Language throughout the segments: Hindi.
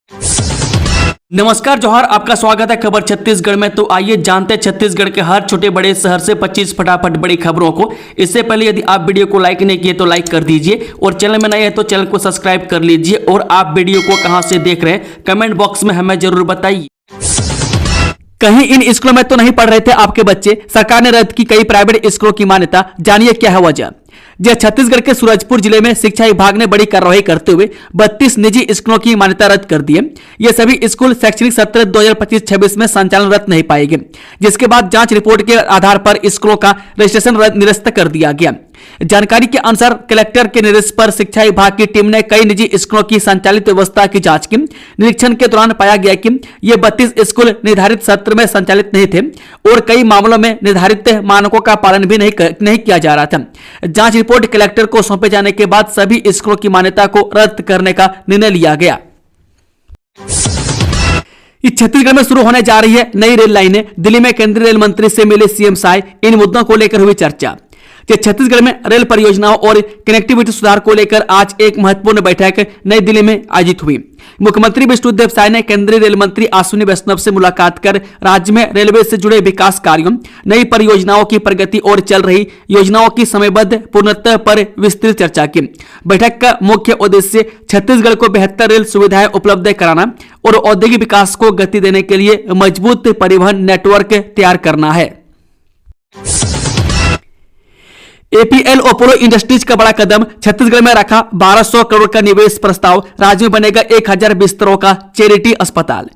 नमस्कार जोहार, आपका स्वागत है खबर छत्तीसगढ़ में। तो आइए जानते हैं छत्तीसगढ़ के हर छोटे बड़े शहर से 25 फटाफट बड़ी खबरों को। इससे पहले यदि आप वीडियो को लाइक नहीं किए तो लाइक कर दीजिए और चैनल में नए हैं तो चैनल को सब्सक्राइब कर लीजिए। और आप वीडियो को कहां से देख रहे हैं कमेंट बॉक्स में हमें जरूर बताइए। कहीं इन स्कूलों में तो नहीं पढ़ रहे थे आपके बच्चे? सरकार ने रद्द की कई प्राइवेट स्कूलों की मान्यता, जानिए क्या है वजह। छत्तीसगढ़ के सूरजपुर जिले में शिक्षा विभाग ने बड़ी कार्रवाई करते हुए 32 निजी स्कूलों की मान्यता रद्द कर दी है। ये सभी स्कूल शैक्षणिक सत्र 2025-26 में संचालनरत नहीं पाएंगे, जिसके बाद जांच रिपोर्ट के आधार पर स्कूलों का रजिस्ट्रेशन निरस्त कर दिया गया। जानकारी के अनुसार कलेक्टर के निर्देश पर शिक्षा विभाग की टीम ने कई निजी स्कूलों की संचालित व्यवस्था की जांच की। निरीक्षण के दौरान पाया गया कि ये 32 स्कूल निर्धारित सत्र में संचालित नहीं थे और कई मामलों में निर्धारित मानकों का पालन भी नहीं किया जा रहा था। जांच रिपोर्ट कलेक्टर को सौंपे जाने के बाद सभी स्कूलों की मान्यता को रद्द करने का निर्णय लिया गया। छत्तीसगढ़ में शुरू होने जा रही है नई रेल लाइनें, दिल्ली में केंद्रीय रेल मंत्री से मिले सीएम साय, इन मुद्दों को लेकर हुई चर्चा। छत्तीसगढ़ में रेल परियोजनाओं और कनेक्टिविटी सुधार को लेकर आज एक महत्वपूर्ण बैठक नई दिल्ली में आयोजित हुई। मुख्यमंत्री विष्णुदेव साय ने केंद्रीय रेल मंत्री अश्विनी वैष्णव से मुलाकात कर राज्य में रेलवे से जुड़े विकास कार्यों, नई परियोजनाओं की प्रगति और चल रही योजनाओं की समयबद्ध पूर्णता पर विस्तृत चर्चा की। बैठक का मुख्य उद्देश्य छत्तीसगढ़ को बेहतर रेल सुविधाएं उपलब्ध कराना और औद्योगिक विकास को गति देने के लिए मजबूत परिवहन नेटवर्क तैयार करना है। एपीएल अपोलो इंडस्ट्रीज का बड़ा कदम, छत्तीसगढ़ में रखा 1200 करोड़ का निवेश प्रस्ताव, राज्य में बनेगा 1000 बिस्तरों का चैरिटी अस्पताल।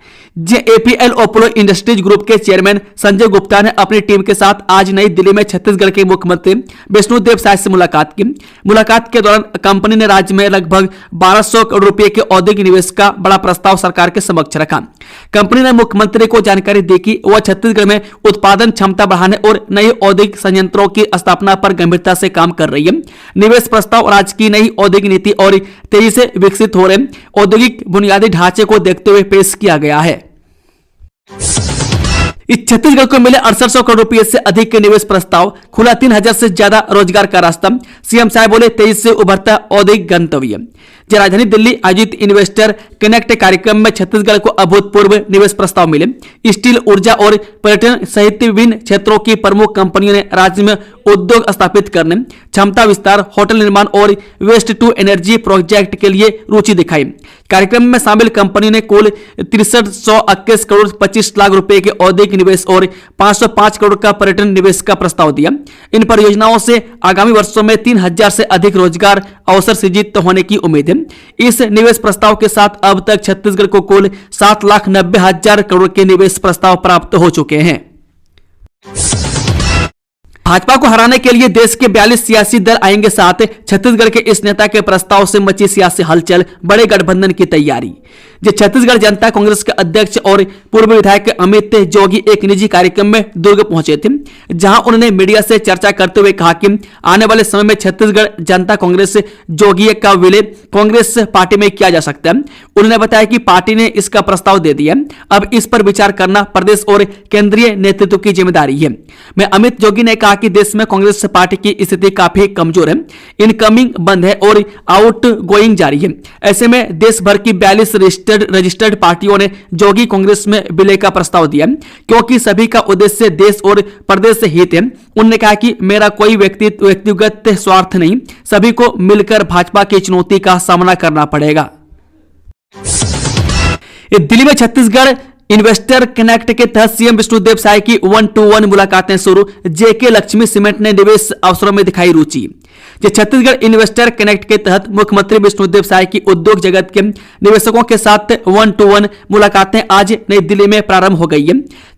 एपीएल अपोलो इंडस्ट्रीज ग्रुप के चेयरमैन संजय गुप्ता ने अपनी टीम के साथ आज नई दिल्ली में छत्तीसगढ़ के मुख्यमंत्री विष्णुदेव साय से मुलाकात की। मुलाकात के दौरान कंपनी ने राज्य में लगभग 1200 करोड़ रुपए के औद्योगिक निवेश का बड़ा प्रस्ताव सरकार के समक्ष रखा। कंपनी ने मुख्यमंत्री को जानकारी दी कि वह छत्तीसगढ़ में उत्पादन क्षमता बढ़ाने और नए औद्योगिक संयंत्रों की स्थापना पर गंभीरता से काम कर रही है। निवेश प्रस्ताव राज्य की नई औद्योगिक नीति और तेजी से विकसित हो रहे औद्योगिक बुनियादी ढांचे को देखते हुए पेश किया गया है। छत्तीसगढ़ को मिले 6800 करोड़ रुपए से अधिक के निवेश प्रस्ताव, खुला 3000 से ज्यादा रोजगार का रास्ता, सीएम साहब बोले तेजी से उभरता औद्योगिक गंतव्य। राजधानी दिल्ली आयोजित इन्वेस्टर कनेक्ट कार्यक्रम में छत्तीसगढ़ को अभूतपूर्व निवेश प्रस्ताव मिले। स्टील, ऊर्जा और पर्यटन सहित विभिन्न क्षेत्रों की प्रमुख कंपनियों ने राज्य में उद्योग स्थापित करने, क्षमता विस्तार, होटल निर्माण और वेस्ट टू एनर्जी प्रोजेक्ट के लिए रुचि दिखाई। कार्यक्रम में शामिल कंपनी ने कुल 6321 करोड़ 25 लाख रुपए के औद्योगिक निवेश और 505 करोड़ का पर्यटन निवेश का प्रस्ताव दिया। इन परियोजनाओं से आगामी वर्षों में 3000 से अधिक रोजगार अवसर सृजित होने की उम्मीद है। इस निवेश प्रस्ताव के साथ अब तक छत्तीसगढ़ को कुल 7,90,000 करोड़ के निवेश प्रस्ताव प्राप्त हो चुके हैं। भाजपा को हराने के लिए देश के 42 सियासी दल आएंगे साथ, छत्तीसगढ़ के इस नेता के प्रस्ताव से मची सियासी हलचल, बड़े गठबंधन की तैयारी। छत्तीसगढ़ जनता कांग्रेस के अध्यक्ष और पूर्व विधायक अमित जोगी एक निजी कार्यक्रम में दुर्ग पहुंचे थे, जहां उन्होंने मीडिया से चर्चा करते हुए कहा कि आने वाले समय में छत्तीसगढ़ जनता कांग्रेस जोगी का विलय कांग्रेस पार्टी में किया जा सकता है। उन्होंने बताया कि पार्टी ने इसका प्रस्ताव दे दिया, अब इस पर विचार करना प्रदेश और केंद्रीय नेतृत्व की जिम्मेदारी है। मैं अमित जोगी ने कहा कि देश में कांग्रेस पार्टी की स्थिति काफी कमजोर है, इनकमिंग बंद है और आउट गोइंग जारी है। ऐसे में देश भर की 42 रजिस्टर्ड पार्टियों ने जोगी कांग्रेस में विलय का प्रस्ताव दिया, क्योंकि सभी का उद्देश्य देश और प्रदेश से हित है। उन्होंने कहा कि मेरा कोई व्यक्तिगत स्वार्थ नहीं, सभी को मिलकर भाजपा की चुनौती का सामना करना पड़ेगा। दिल्ली में छत्तीसगढ़ इन्वेस्टर कनेक्ट के तहत सीएम विष्णुदेव साय की 1-to-1 मुलाकातें शुरू, जेके लक्ष्मी सीमेंट ने निवेश अवसरों में दिखाई रुचि। छत्तीसगढ़ इन्वेस्टर कनेक्ट के तहत मुख्यमंत्री विष्णुदेव साय की उद्योग जगत के निवेशकों के साथ 1-to-1 मुलाकातें आज नई दिल्ली में प्रारंभ हो गई है।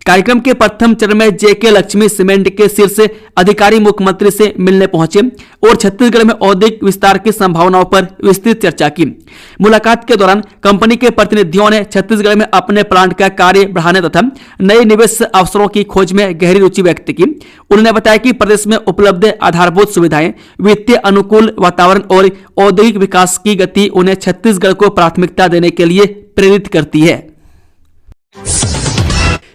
कार्यक्रम के प्रथम चरण में जेके लक्ष्मी सीमेंट के शीर्ष अधिकारी मुख्यमंत्री से मिलने पहुंचे और छत्तीसगढ़ में औद्योगिक विस्तार की संभावनाओं पर विस्तृत चर्चा की। मुलाकात के दौरान कंपनी के प्रतिनिधियों ने छत्तीसगढ़ में अपने प्लांट का कार्य बढ़ाने तथा नए निवेश अवसरों की खोज में गहरी रुचि व्यक्त की। उन्होंने बताया कि प्रदेश में उपलब्ध आधारभूत सुविधाएं, वित्तीय अनुकूल वातावरण और औद्योगिक विकास की गति उन्हें छत्तीसगढ़ को प्राथमिकता देने के लिए प्रेरित करती है।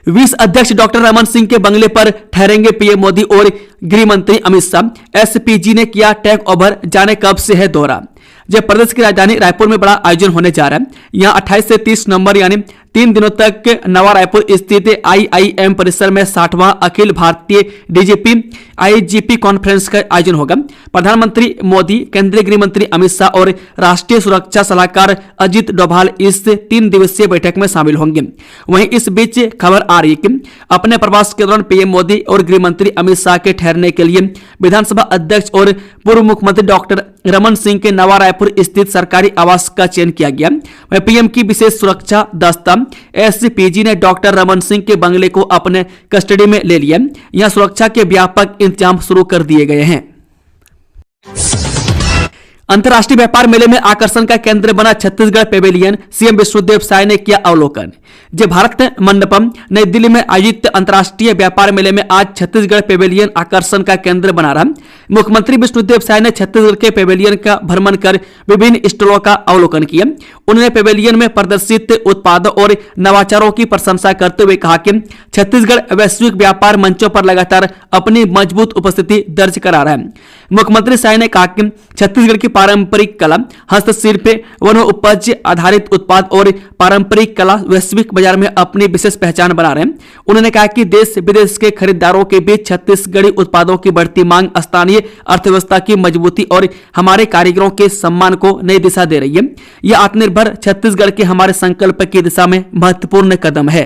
विश्व अध्यक्ष डॉक्टर रमन सिंह के बंगले पर ठहरेंगे पीएम मोदी और गृह मंत्री अमित शाह। एसपीजी ने किया टेक ओवर, जाने कब से है दौरा। जब प्रदेश की राजधानी रायपुर में बड़ा आयोजन होने जा रहा है। यहाँ 28 से 30 नवंबर यानी 3 दिनों तक नवा रायपुर स्थित IIM परिसर में 60वां Akhil Bharatiya DGP IGP conference का आयोजन होगा। प्रधानमंत्री मोदी, केंद्रीय गृह मंत्री अमित शाह और राष्ट्रीय सुरक्षा सलाहकार अजित डोभाल इस 3 दिवसीय बैठक में शामिल होंगे। वहीं इस बीच खबर आ रही है कि अपने प्रवास के दौरान PM मोदी और गृह मंत्री अमित शाह के ठहरने के लिए विधानसभा अध्यक्ष और पूर्व मुख्यमंत्री डॉक्टर रमन सिंह के नवा रायपुर स्थित सरकारी आवास का चयन किया गया। वह PM की विशेष सुरक्षा दस्ता SPG ने डॉक्टर रमन सिंह के बंगले को अपने कस्टडी में ले लिया। यहां सुरक्षा के व्यापक इंतजाम शुरू कर दिए गए हैं। अंतर्राष्ट्रीय व्यापार मेले में आकर्षण का केंद्र बना छत्तीसगढ़ पेवेलियन, CM विष्णुदेव साय ने किया अवलोकन। जय भारत मंडपम नई दिल्ली में आयोजित अंतर्राष्ट्रीय व्यापार मेले में आज छत्तीसगढ़ पेवेलियन आकर्षण का केंद्र बना रहा। मुख्यमंत्री विष्णुदेव साय ने छत्तीसगढ़ के पेवेलियन का भ्रमण कर विभिन्न स्टॉलों का अवलोकन किया। उन्होंने पेवेलियन में प्रदर्शित उत्पादों और नवाचारों की प्रशंसा करते हुए कहा कि छत्तीसगढ़ वैश्विक व्यापार मंचों पर लगातार अपनी मजबूत उपस्थिति दर्ज करा रहा है। मुख्यमंत्री साय ने कहा कि छत्तीसगढ़ की पारंपरिक कला, हस्तशिल्प, वनो उपज आधारित उत्पाद और पारंपरिक कला वैश्विक बाजार में अपनी विशेष पहचान बना रहे हैं। उन्होंने कहा कि देश विदेश के खरीदारों के बीच छत्तीसगढ़ी उत्पादों की बढ़ती मांग स्थानीय अर्थव्यवस्था की मजबूती और हमारे कारीगरों के सम्मान को नई दिशा दे रही है। यह आत्मनिर्भर छत्तीसगढ़ के हमारे संकल्प की दिशा में महत्वपूर्ण कदम है।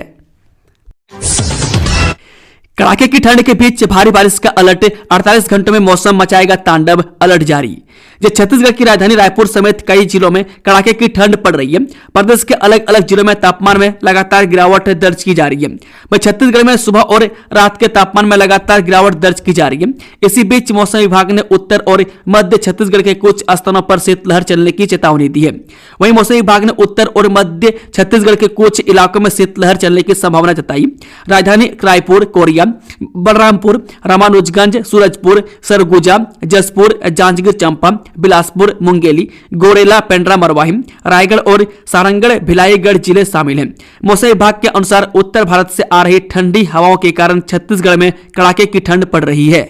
कड़ाके की ठंड के बीच भारी बारिश का अलर्ट, 48 घंटों में मौसम मचाएगा तांडव, अलर्ट जारी। जो छत्तीसगढ़ की राजधानी रायपुर समेत कई जिलों में कड़ाके की ठंड पड़ रही है। प्रदेश के अलग अलग जिलों में तापमान में लगातार गिरावट दर्ज की जा रही है। वहीं छत्तीसगढ़ में सुबह और रात के तापमान में लगातार गिरावट दर्ज की जा रही है। इसी बीच मौसम विभाग ने उत्तर और मध्य छत्तीसगढ़ के कुछ स्थानों पर शीतलहर चलने की चेतावनी दी है। वहीं मौसम विभाग ने उत्तर और मध्य छत्तीसगढ़ के कुछ इलाकों में शीतलहर चलने की संभावना जताई। राजधानी रायपुर, कोरिया, बलरामपुर, रामानुजगंज, सूरजपुर, सरगुजा, जसपुर, जांजगीर चांपा, बिलासपुर, मुंगेली, गोरेला, पेंड्रा, मरवाही, रायगढ़ और सारंगढ़, भिलाईगढ़ जिले शामिल हैं। मौसम विभाग के अनुसार उत्तर भारत से आ रही ठंडी हवाओं के कारण छत्तीसगढ़ में कड़ाके की ठंड पड़ रही है।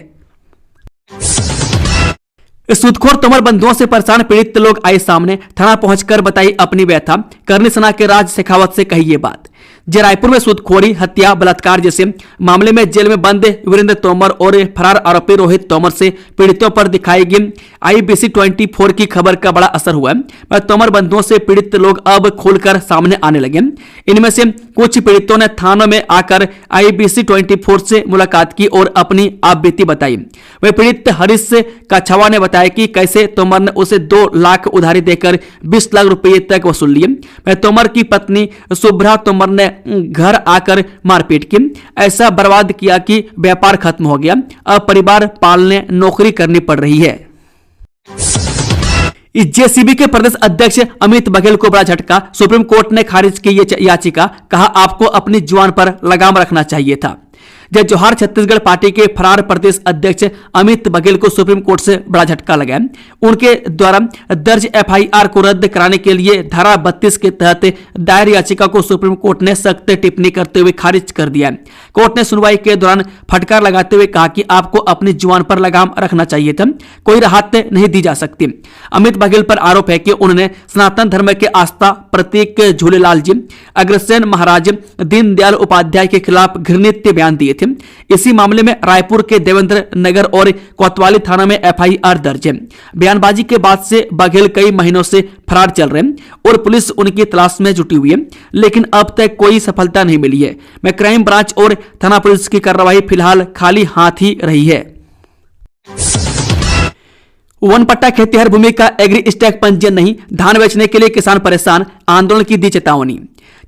सूदखोर तोमर बंधुओं से परेशान पीड़ित लोग आए सामने, थाना पहुंचकर बताई अपनी व्यथा। करनी सेना के राज शेखावत से कही ये बात। जय रायपुर में सूदखोरी, हत्या, बलात्कार जैसे मामले में जेल में बंद वीरेंद्र तोमर और फरार आरोपी रोहित तोमर से पीड़ितों पर दिखाई गई IBC 24 की खबर का बड़ा असर हुआ है। तोमर बंधुओं से पीड़ित लोग अब खुलकर सामने आने लगे। इनमें से कुछ पीड़ितों ने थानों में आकर IBC 24 से मुलाकात की और अपनी आप बीती बताई। वह पीड़ित हरीश काछावा ने बताया कि कैसे तोमर ने उसे 2 लाख उधारी देकर 20 लाख रुपये तक वसूल लिए। तोमर की पत्नी शुभ्रा तोमर ने घर आकर मारपीट की, ऐसा बर्बाद किया कि व्यापार खत्म हो गया। अब परिवार पालने नौकरी करनी पड़ रही है। इस JCB के प्रदेश अध्यक्ष अमित बघेल को बड़ा झटका, सुप्रीम कोर्ट ने खारिज की ये याचिका। कहा आपको अपनी जुबान पर लगाम रखना चाहिए था। जय जोहार छत्तीसगढ़ पार्टी के फरार प्रदेश अध्यक्ष अमित बघेल को सुप्रीम कोर्ट से बड़ा झटका लगा। उनके द्वारा दर्ज FIR को रद्द कराने के लिए धारा 32 के तहत दायर याचिका को सुप्रीम कोर्ट ने सख्त टिप्पणी करते हुए खारिज कर दिया। कोर्ट ने सुनवाई के दौरान फटकार लगाते हुए कहा कि आपको अपनी जुबान पर लगाम रखना चाहिए था, कोई राहत नहीं दी जा सकती। अमित बघेल पर आरोप है कि उन्होंने सनातन धर्म के आस्था प्रतीक झूलेलाल जी, अग्रसेन महाराज, दीनदयाल उपाध्याय के खिलाफ घृणित बयान दिए थे। इसी मामले में रायपुर के देवेंद्र नगर और कोतवाली थाना में FIR दर्ज है। बयानबाजी के बाद से बघेल कई महीनों से फरार चल रहे हैं और पुलिस उनकी तलाश में जुटी हुई है, लेकिन अब तक कोई सफलता नहीं मिली है। मैं क्राइम ब्रांच और थाना पुलिस की कार्रवाई फिलहाल खाली हाथ ही रही है। वन पट्टा खेतिहर भूमि का एग्री स्टैक पंजीयन नहीं, धान बेचने के लिए किसान परेशान, आंदोलन की दी चेतावनी।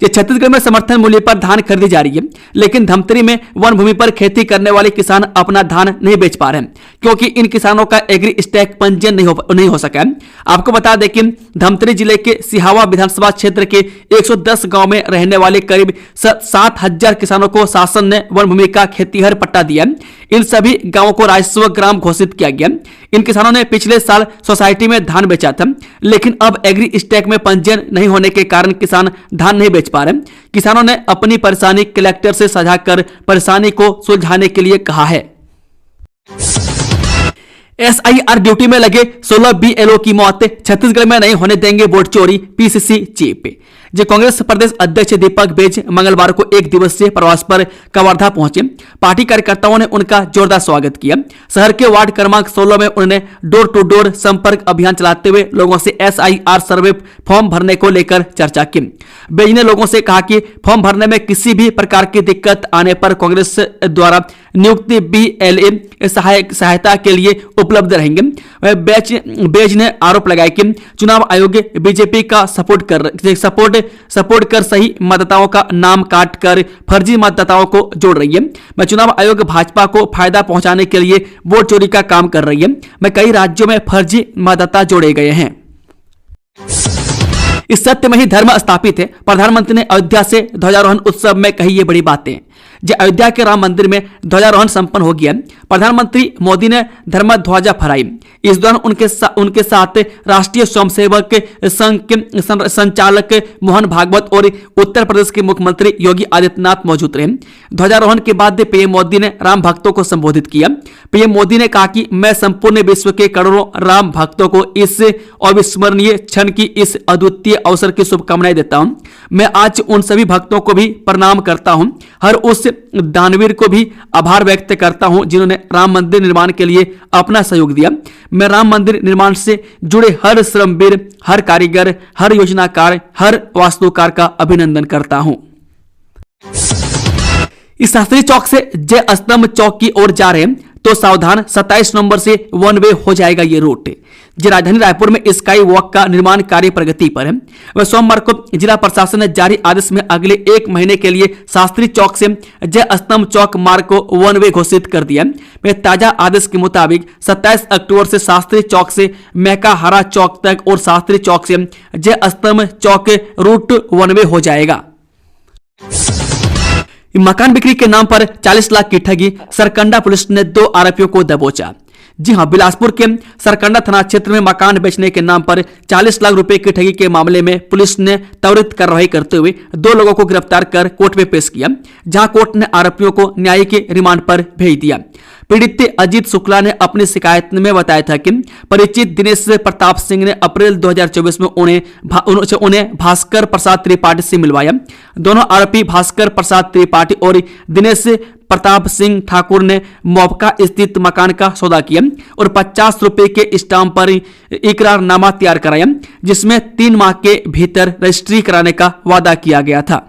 ये छत्तीसगढ़ में समर्थन मूल्य पर धान खरीदी जा रही है, लेकिन धमतरी में वन भूमि पर खेती करने वाले किसान अपना धान नहीं बेच पा रहे हैं क्योंकि इन किसानों का एग्री स्टैक पंजीयन नहीं हो सका है। आपको बता दें कि धमतरी जिले के सिहावा विधानसभा क्षेत्र के 110 गांव में रहने वाले करीब 7,000 किसानों को शासन ने वन भूमि का खेतीहर पट्टा दिया। इन सभी गांवों को राजस्व ग्राम घोषित किया गया। इन किसानों ने पिछले साल सोसाइटी में धान बेचा था, लेकिन अब एग्री स्टैक में पंजीयन नहीं होने के कारण किसान धान नहीं बेच पा रहे। किसानों ने अपनी परेशानी कलेक्टर से साझा कर परेशानी को सुलझाने के लिए कहा है। एसआईआर ड्यूटी में लगे 16 बीएलओ की मौत, छत्तीसगढ़ में नहीं होने देंगे वोट चोरी, पीसीसी चीफ। जो कांग्रेस प्रदेश अध्यक्ष दीपक बैज मंगलवार को एक दिवसीय प्रवास पर कवर्धा पहुंचे। पार्टी कार्यकर्ताओं ने उनका जोरदार स्वागत किया। शहर के वार्ड क्रमांक 16 में उन्होंने डोर टू डोर संपर्क अभियान चलाते हुए लोगों से एसआईआर सर्वे फॉर्म भरने को लेकर चर्चा की। बैज ने लोगों से कहा कि फॉर्म भरने में किसी भी प्रकार की दिक्कत आने पर कांग्रेस द्वारा नियुक्त बीएलए सहायता के लिए उपलब्ध रहेंगे। बैज ने आरोप लगाया कि चुनाव आयोग बीजेपी का सपोर्ट कर सही मतदाताओं का नाम काट कर फर्जी मतदाताओं को जोड़ रही है। मैं चुनाव आयोग भाजपा को फायदा पहुंचाने के लिए वोट चोरी का काम कर रही है। मैं कई राज्यों में फर्जी मतदाता जोड़े गए हैं। इस सत्य में ही धर्म स्थापित है। प्रधानमंत्री ने अयोध्या से ध्वजारोहण उत्सव में कही ये बड़ी बातें। जो अयोध्या के राम मंदिर में ध्वजारोहण संपन्न हो गया। प्रधानमंत्री मोदी ने धर्म ध्वजा फहराई। इस दौरान उनके साथ राष्ट्रीय स्वयंसेवक संघ के संचालक मोहन भागवत और उत्तर प्रदेश के मुख्यमंत्री योगी आदित्यनाथ मौजूद रहे। ध्वजारोहण के बाद पीएम मोदी ने राम भक्तों को संबोधित किया। पीएम मोदी ने कहा कि मैं संपूर्ण विश्व के करोड़ों राम भक्तों को इस अविस्मरणीय क्षण की इस अद्वितीय अवसर की शुभकामनाएं देता हूं। मैं आज उन सभी भक्तों को भी प्रणाम करता हूं। हर उस दानवीर को भी आभार व्यक्त करता हूं जिन्होंने राम मंदिर निर्माण के लिए अपना सहयोग दिया। मैं राम मंदिर निर्माण से जुड़े हर श्रमवीर, हर कारीगर, हर योजनाकार, हर वास्तुकार का अभिनंदन करता हूं। इस शास्त्री चौक से जय स्तंभ चौक की ओर जा रहे हैं तो सावधान, 27 नवंबर से वन वे हो जाएगा ये रूट। जी राजधानी रायपुर में स्काई वॉक का निर्माण कार्य प्रगति पर है। वह सोमवार को जिला प्रशासन ने जारी आदेश में अगले 1 महीने के लिए शास्त्री चौक से जय स्तंभ चौक मार्ग को वन वे घोषित कर दिया। में ताजा आदेश के मुताबिक 27 अक्टूबर से शास्त्री चौक से मैकाहारा चौक तक और शास्त्री चौक से जय स्तंभ चौक रूट वन वे हो जाएगा। मकान बिक्री के नाम पर 40 लाख की ठगी, सरकंडा पुलिस ने 2 आरोपियों को दबोचा। जी हां, बिलासपुर के सरकंडा थाना क्षेत्र में मकान बेचने के नाम पर 40 लाख रुपए की ठगी के मामले में पुलिस ने त्वरित कार्रवाई करते हुए 2 लोगों को गिरफ्तार कर कोर्ट में पेश किया, जहां कोर्ट ने आरोपियों को न्यायिक रिमांड पर भेज दिया। पीड़ित अजीत शुक्ला ने अपनी शिकायत में बताया था कि परिचित दिनेश प्रताप सिंह ने अप्रैल 2024 में उन्हें भास्कर प्रसाद त्रिपाठी से मिलवाया। दोनों आरोपी भास्कर प्रसाद त्रिपाठी और दिनेश प्रताप सिंह ठाकुर ने मौका स्थित मकान का सौदा किया और 50 रुपए के स्टाम्प पर इकरारनामा तैयार कराया, जिसमें 3 माह के भीतर रजिस्ट्री कराने का वादा किया गया था।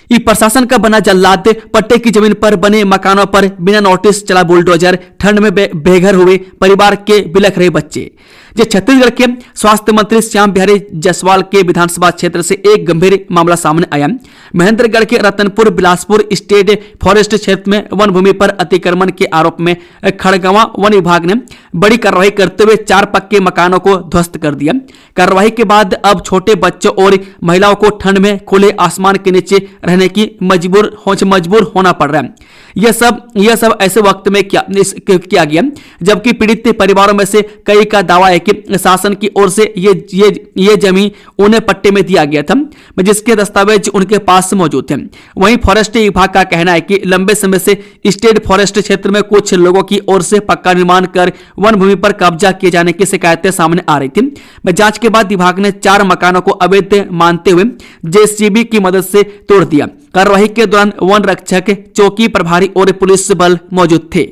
प्रशासन का बना जल्लाद, पट्टे की जमीन पर बने मकानों पर बिना नोटिस चला बुलडोजर, ठंड में बेघर हुए परिवार के बिलख रहे बच्चे। जो छत्तीसगढ़ के स्वास्थ्य मंत्री श्याम बिहारी जायसवाल के विधानसभा क्षेत्र से एक गंभीर मामला सामने आया। महेंद्रगढ़ के रतनपुर बिलासपुर स्टेट फॉरेस्ट क्षेत्र में वन भूमि पर अतिक्रमण के आरोप में खड़गवां वन विभाग ने बड़ी कार्रवाई करते हुए 4 पक्के मकानों को ध्वस्त कर दिया। कार्रवाई के बाद अब छोटे बच्चों और महिलाओं को ठंड में खुले आसमान के नीचे रहने की मजबूर होना पड़ रहा है। यह सब ऐसे वक्त में किया गया जबकि पीड़ित परिवारों में से कई का दावा है कि शासन की ओर से ये जमीन उन्हें पट्टे में दिया गया था, जिसके दस्तावेज उनके पास मौजूद थे। वहीं फॉरेस्ट विभाग का कहना है कि लंबे समय से स्टेट फॉरेस्ट क्षेत्र में कुछ लोगों की ओर से पक्का निर्माण कर वन भूमि पर कब्जा किए जाने की शिकायतें सामने आ रही थी। जांच के बाद विभाग ने 4 मकानों को अवैध मानते हुए जेसीबी की मदद से तोड़ दिया। कार्रवाई के दौरान वन रक्षक, चौकी प्रभारी और पुलिस बल मौजूद थे।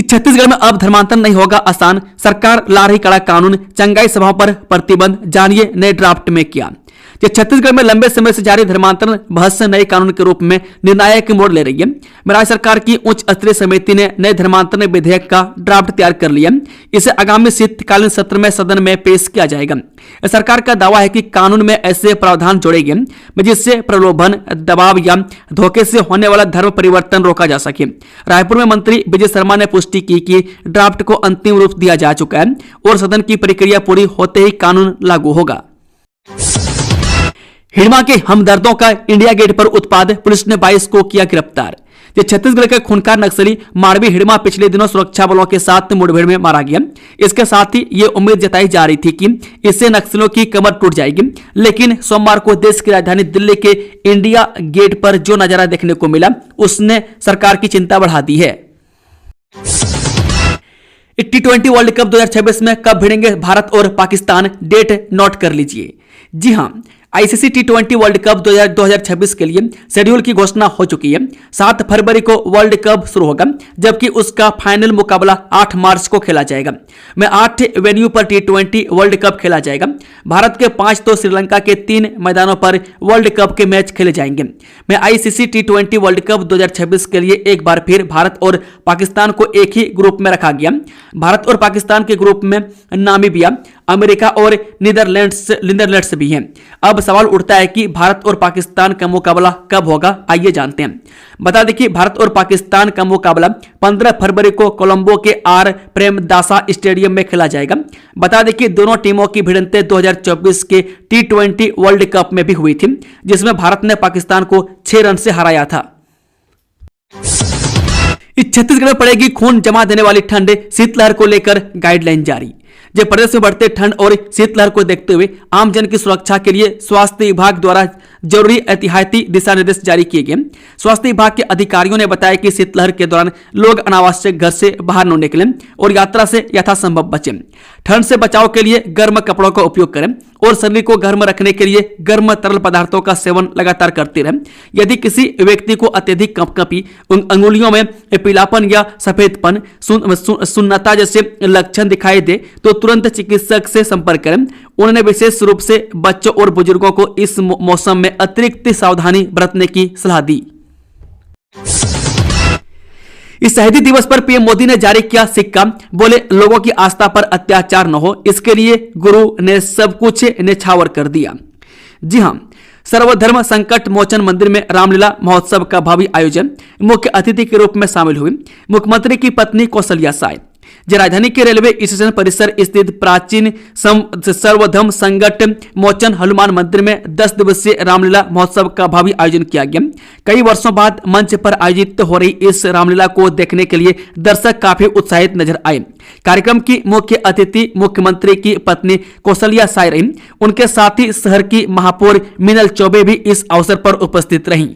छत्तीसगढ़ में अब धर्मांतरण नहीं होगा आसान, सरकार ला रही कड़ा कानून, चंगाई सभाओं पर प्रतिबंध, जानिए नए ड्राफ्ट में क्या। छत्तीसगढ़ में लंबे समय से जारी धर्मांतरण बहस नए कानून के रूप में निर्णायक मोड़ ले रही है। राज्य सरकार की उच्च स्तरीय समिति ने नए धर्मांतरण विधेयक का ड्राफ्ट तैयार कर लिया। इसे आगामी शीतकालीन सत्र में सदन में पेश किया जाएगा। सरकार का दावा है कि कानून में ऐसे प्रावधान जोड़े गए जिससे प्रलोभन, दबाव या धोखे से होने वाला धर्म परिवर्तन रोका जा सके। रायपुर में मंत्री विजय शर्मा ने पुष्टि की कि ड्राफ्ट को अंतिम रूप दिया जा चुका है और सदन की प्रक्रिया पूरी होते ही कानून लागू होगा। हिड़मा के हमदर्दों का इंडिया गेट पर उत्पाद, पुलिस ने 22 को किया गिरफ्तार। ये छत्तीसगढ़ के खूंखार नक्सली मारवी हिड़मा पिछले दिनों सुरक्षा बलों के साथ मुठभेड़ में मारा गया। इसके साथ ही ये उम्मीद जताई जा रही थी कि इससे नक्सलियों की कमर टूट जाएगी, लेकिन सोमवार को देश की राजधानी दिल्ली के इंडिया गेट पर जो नजारा देखने को मिला उसने सरकार की चिंता बढ़ा दी है। T20 वर्ल्ड कप 2026 में कब भिड़ेंगे भारत और पाकिस्तान, डेट नोट कर लीजिए। जी हां, आईसीसी T20 वर्ल्ड कप 2026 के लिए शेड्यूल की घोषणा हो चुकी है। 7 फरवरी को वर्ल्ड कप शुरू होगा, जबकि उसका फाइनल मुकाबला 8 मार्च को खेला जाएगा। में 8 वेन्यू पर T20 वर्ल्ड कप खेला जाएगा। भारत के 5 तो श्रीलंका के 3 मैदानों पर वर्ल्ड कप के मैच खेले जाएंगे। में आईसीसी T20 वर्ल्ड कप 2026 के लिए एक बार फिर भारत और पाकिस्तान को एक ही ग्रुप में रखा गया। भारत और पाकिस्तान के ग्रुप में नामीबिया, अमेरिका और नीदरलैंड्स भी हैं। अब सवाल उठता है कि भारत और पाकिस्तान का मुकाबला कब होगा, आइए जानते हैं। बता दें कि भारत और पाकिस्तान का मुकाबला 15 फरवरी को कोलंबो के आर प्रेमदासा स्टेडियम में खेला जाएगा। बता दें कि दोनों टीमों की भिड़ंतें 2024 के T20 वर्ल्ड कप में भी हुई थी, जिसमें भारत ने पाकिस्तान को 6 रन से हराया था। इस छत्तीसगढ़ में पड़ेगी खून जमा देने वाली ठंड, शीतलहर को लेकर गाइडलाइन जारी। जब प्रदेश में बढ़ते ठंड और शीतलहर को देखते हुए आम जन की सुरक्षा के लिए स्वास्थ्य विभाग द्वारा जरूरी एहतियाती दिशा निर्देश जारी किए गए। स्वास्थ्य विभाग के अधिकारियों ने बताया कि शीतलहर के दौरान लोग अनावश्यक घर से बाहर न निकलें और यात्रा से यथासंभव बचें। ठंड से बचाव के लिए गर्म कपड़ों का उपयोग करें और शरीर को गर्म रखने के लिए गर्म तरल पदार्थों का सेवन लगातार करते रहें। यदि किसी व्यक्ति को अत्यधिक कंपकंपी, अंगुलियों में पीलापन या सफेदपन, सुन्नता जैसे लक्षण दिखाई दे तो तुरंत चिकित्सक से संपर्क करें। उन्होंने विशेष रूप से बच्चों और बुजुर्गों को इस मौसम में अतिरिक्त सावधानी बरतने की सलाह दी। इस शहीदी दिवस पर पीएम मोदी ने जारी किया सिक्का, बोले लोगों की आस्था पर अत्याचार न हो, इसके लिए गुरु ने सब कुछ न्यौछावर कर दिया। जी हां, सर्वधर्म संकट मोचन मंदिर में रामलीला महोत्सव का भव्य आयोजन, मुख्य अतिथि के रूप में शामिल हुई मुख्यमंत्री की पत्नी कौशल्या साय। राजधानी के रेलवे स्टेशन परिसर स्थित प्राचीन सर्वधर्म संकट मोचन हनुमान मंदिर में 10 दिवसीय रामलीला महोत्सव का भव्य आयोजन किया गया। कई वर्षों बाद मंच पर आयोजित हो रही इस रामलीला को देखने के लिए दर्शक काफी उत्साहित नजर आए। कार्यक्रम की मुख्य अतिथि मुख्यमंत्री की पत्नी कौशल्या साय रही। उनके साथ ही शहर की महापौर मीनल चौबे भी इस अवसर पर उपस्थित रहीं।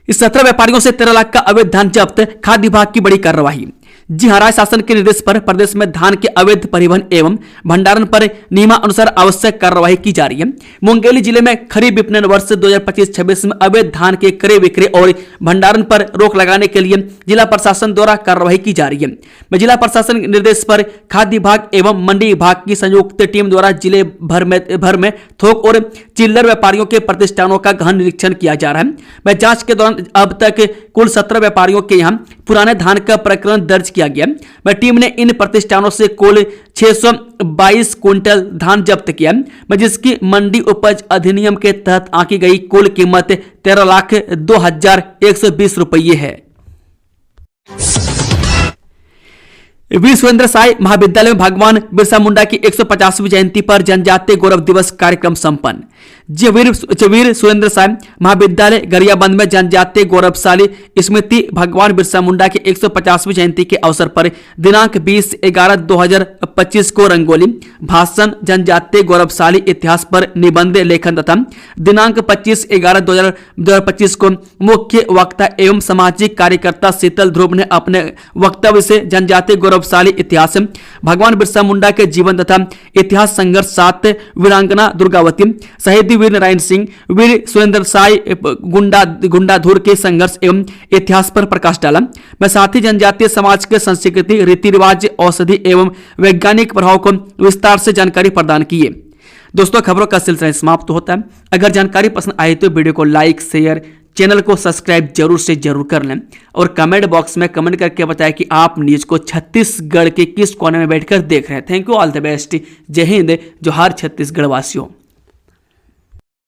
इस 17 व्यापारियों से 13 लाख का अवैध धान जब्त, खाद्य विभाग की बड़ी कार्रवाई। जी हां, राज्य शासन के निर्देश पर प्रदेश में धान के अवैध परिवहन एवं भंडारण पर नियमानुसार आवश्यक कार्रवाई की जा रही है। मुंगेली जिले में खरीफ विपणन वर्ष 2025-26 में अवैध धान के क्रय विक्रय और भंडारण पर रोक लगाने के लिए जिला प्रशासन द्वारा कार्रवाई की जा रही है। जिला प्रशासन के निर्देश पर खाद्य विभाग एवं मंडी विभाग की संयुक्त टीम द्वारा जिले भर में थोक और चिल्लर व्यापारियों के प्रतिष्ठानों का गहन निरीक्षण किया जा रहा है। जांच के दौरान अब तक कुल 17 व्यापारियों के यहां पुराने धान का प्रकरण दर्ज किया गया। टीम ने इन प्रतिष्ठानों से कुल 622 क्विंटल धान जब्त किया, जिसकी मंडी उपज अधिनियम के तहत आंकी गई कुल कीमत 13,02,120 रुपये है। वीर सुरेंद्र साय महाविद्यालय में भगवान बिरसा मुंडा की 150वीं जयंती पर जनजातीय गौरव दिवस कार्यक्रम संपन्न। वीर सुरेंद्र साय महाविद्यालय गरियाबंद में जनजातीय गौरवशाली स्मृति भगवान बिरसा मुंडा की 150वीं जयंती के अवसर पर दिनांक 20/11/2025 को रंगोली, भाषण, जनजातीय गौरवशाली इतिहास पर निबंध लेखन तथा दिनांक 25/11/2025 को मुख्य वक्ता एवं सामाजिक कार्यकर्ता शीतल ध्रुव ने अपने वक्तव्य से जनजातीय गौरवशाली इतिहास, भगवान बिरसा मुंडा के जीवन तथा इतिहास, संघर्ष, 7 वीरांगना दुर्गावती, शहीद वीर नारायण सिंह, वीर सुरेंद्र साय गुंडाधुर के संघर्ष एवं इतिहास पर प्रकाश डाला। मैं साथ ही जनजातीय समाज के संस्कृति, रीति रिवाज, औषधि एवं वैज्ञानिक प्रभाव को विस्तार से जानकारी प्रदान किए। दोस्तों, खबरों का सिलसिला समाप्त होता है। अगर जानकारी पसंद आए तो वीडियो को लाइक, शेयर, चैनल को सब्सक्राइब जरूर से जरूर कर लें और कमेंट बॉक्स में कमेंट करके बताएं कि आप न्यूज को छत्तीसगढ़ के किस कोने में बैठकर देख रहे हैं। Thank you, all the best. जय हिंद, जोहार छत्तीसगढ़ वासियों।